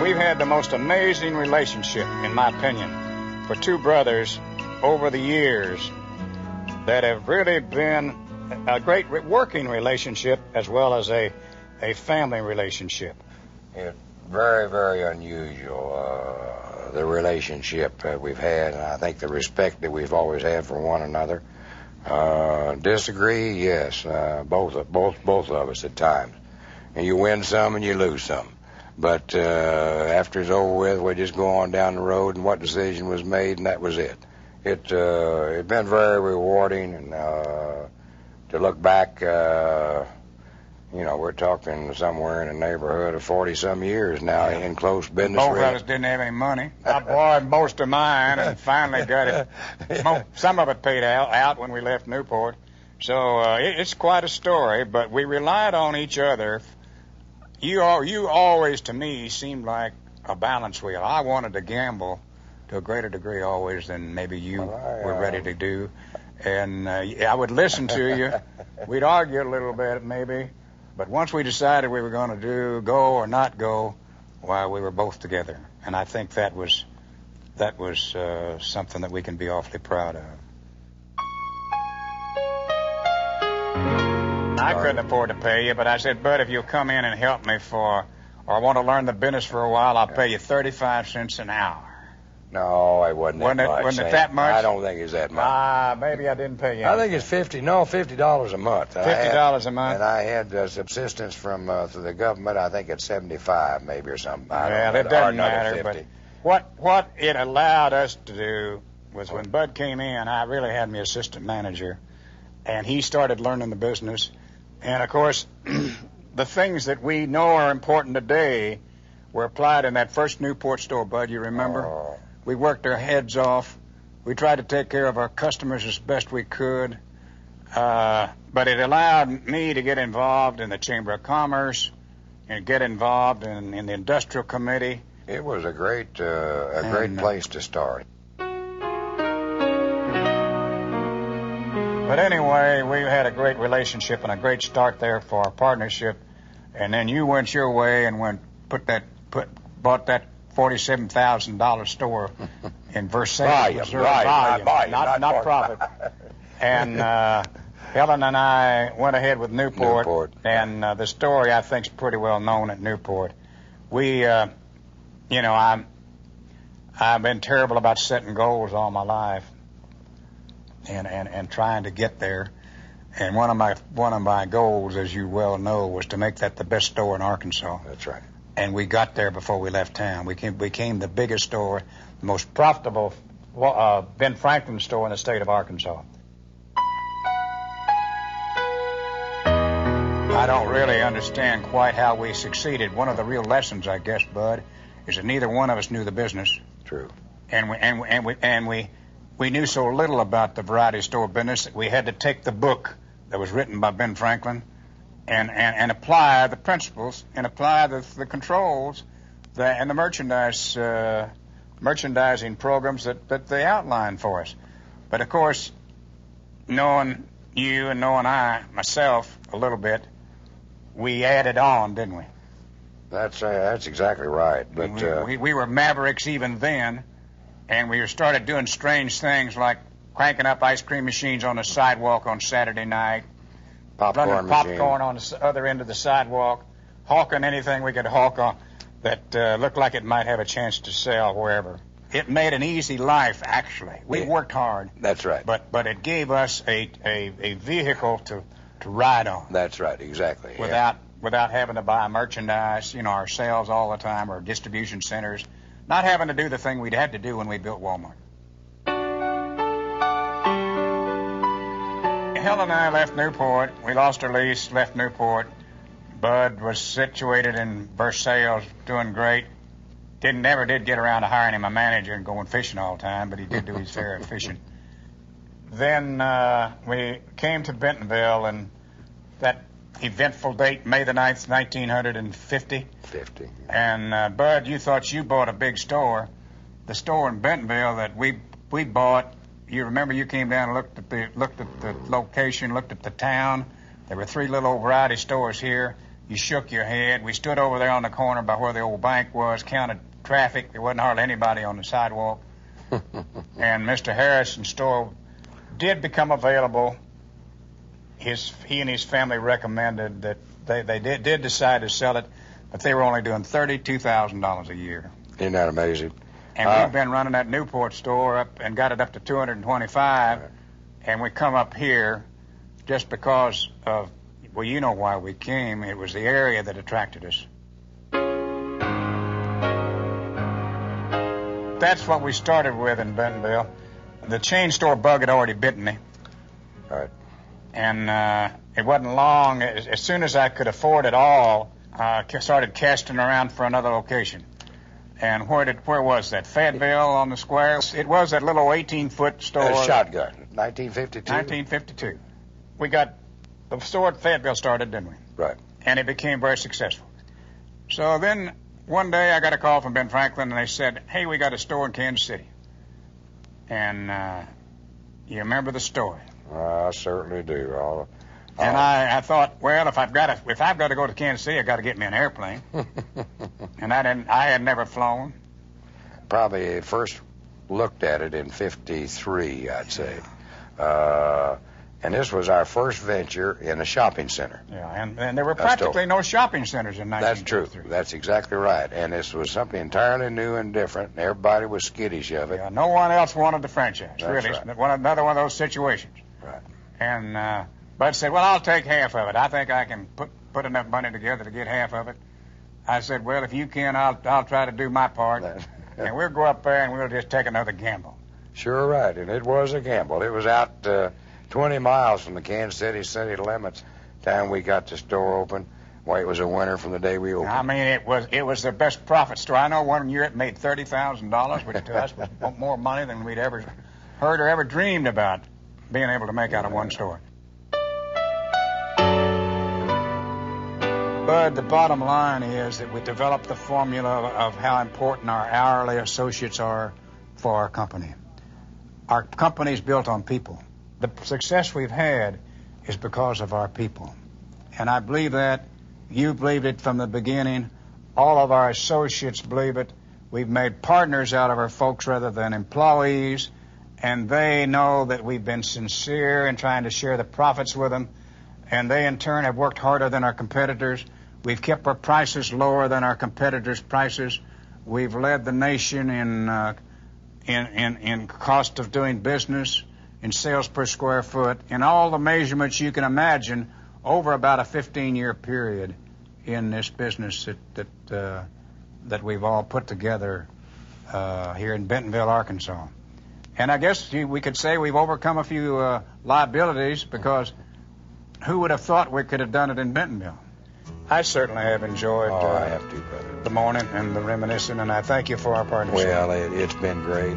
We've had the most amazing relationship, in my opinion, for two brothers over the years that have really been a great working relationship as well as a family relationship. It's very, very unusual, the relationship that we've had, and I think the respect that we've always had for one another. Disagree, yes, both of us at times. And you win some and you lose some. But after it's over with, we just go on down the road and what decision was made, and that was it. It's been very rewarding, and to look back, we're talking somewhere in the neighborhood of 40-some years now in close business. Both of us didn't have any money. I borrowed most of mine and finally got it. Some of it paid out when we left Newport. So it's quite a story, but we relied on each other. You always, to me, seemed like a balance wheel. I wanted to gamble to a greater degree always than maybe you were ready to do. And I would listen to you. We'd argue a little bit, maybe. But once we decided we were going to go or not go, well, we were both together. And I think that was something that we can be awfully proud of. I couldn't afford to pay you, but I said, Bud, if you'll come in and help me or I want to learn the business for a while, I'll pay you 35 cents an hour. No, it wasn't that much. Wasn't it that much? I don't think it's that much. Maybe I didn't pay you. I think it's $50 a month. $50 a month? And I had subsistence from the government. I think it's 75 maybe or something. Well, it doesn't matter, but what it allowed us to do was when Bud came in, I really had me assistant manager, and he started learning the business. And, of course, the things that we know are important today were applied in that first Newport store, Bud, you remember? Oh. We worked our heads off. We tried to take care of our customers as best we could. But it allowed me to get involved in the Chamber of Commerce and get involved in the Industrial Committee. It was a great place to start. But anyway, we had a great relationship and a great start there for our partnership. And then you went your way and bought that $47,000 store in Versailles, Missouri. Volume, not profit. And Helen and I went ahead with Newport. And the story, I think, is pretty well known at Newport. We, I've been terrible about setting goals all my life and trying to get there. And one of my goals, as you well know, was to make that the best store in Arkansas. That's right. And we got there before we left town. We became the biggest store, the most profitable Ben Franklin store in the state of Arkansas. I don't really understand quite how we succeeded. One of the real lessons, I guess, Bud, is that neither one of us knew the business. True. And we knew so little about the variety store business that we had to take the book that was written by Ben Franklin and apply the principles and apply the controls and the merchandising programs that they outlined for us. But, of course, knowing you and knowing myself a little bit, we added on, didn't we? That's exactly right. But we were mavericks even then, and we started doing strange things like cranking up ice cream machines on the sidewalk on Saturday night, running popcorn on the other end of the sidewalk, hawking anything we could hawk on that looked like it might have a chance to sell wherever. It made an easy life, actually. We worked hard. That's right. But it gave us a vehicle to ride on. That's right, exactly. Without having to buy merchandise, ourselves all the time, or distribution centers, not having to do the thing we'd had to do when we built Walmart. Helen and I left Newport. We lost our lease, left Newport. Bud was situated in Versailles, doing great. Never did get around to hiring him a manager and going fishing all the time, but he did do his share of fishing. Then we came to Bentonville, and that eventful date, May the 9th, 1950. 50. And, Bud, you thought you bought a big store. The store in Bentonville that we bought, you remember you came down and looked at the location, looked at the town. There were 3 little old variety stores here. You shook your head. We stood over there on the corner by where the old bank was, counted traffic. There wasn't hardly anybody on the sidewalk. And Mr. Harrison's store did become available. He and his family recommended that they did decide to sell it, but they were only doing $32,000 a year. Isn't that amazing? And we've been running that Newport store up and got it up to 225, and we come up here just because of, well, you know why we came. It was the area that attracted us. That's what we started with in Bentonville. The chain store bug had already bitten me. Right. And it wasn't long. As soon as I could afford it all, I started casting around for another location. And where was that? Fayetteville on the square? It was that little 18-foot store. Shotgun, 1952? 1952. We got the store at Fayetteville started, didn't we? Right. And it became very successful. So then one day I got a call from Ben Franklin, and they said, hey, we got a store in Kansas City. And you remember the story? I certainly do. And I thought, well, if I've got to go to Kansas City, I've got to get me an airplane. And I had never flown. Probably first looked at it in '53, I'd say. And this was our first venture in a shopping center. Yeah, and there were practically no shopping centers in 1953. That's true. That's exactly right. And this was something entirely new and different, and everybody was skittish of it. Yeah, no one else wanted the franchise, That's really. Right. Another one of those situations. Right. And Bud said, well, I'll take half of it. I think I can put enough money together to get half of it. I said, well, if you can, I'll try to do my part. And we'll go up there and we'll just take another gamble. Sure right, and it was a gamble. It was out 20 miles from the Kansas city limits. Time we got the store open, well, it was a winner from the day we opened. I mean, it was the best profit store. I know one year it made $30,000, which to us was more money than we'd ever heard or ever dreamed about being able to make out of one store. Bud, the bottom line is that we developed the formula of how important our hourly associates are for our company. Our company is built on people. The success we've had is because of our people. And I believe that. You believed it from the beginning. All of our associates believe it. We've made partners out of our folks rather than employees. And they know that we've been sincere in trying to share the profits with them. And they, in turn, have worked harder than our competitors. We've kept our prices lower than our competitors' prices. We've led the nation in cost of doing business, in sales per square foot, in all the measurements you can imagine over about a 15-year period in this business that we've all put together here in Bentonville, Arkansas. And I guess we could say we've overcome a few liabilities, because who would have thought we could have done it in Bentonville? I certainly have enjoyed I have to, brother. the morning and the reminiscing, and I thank you for our partnership. Well, it's been great.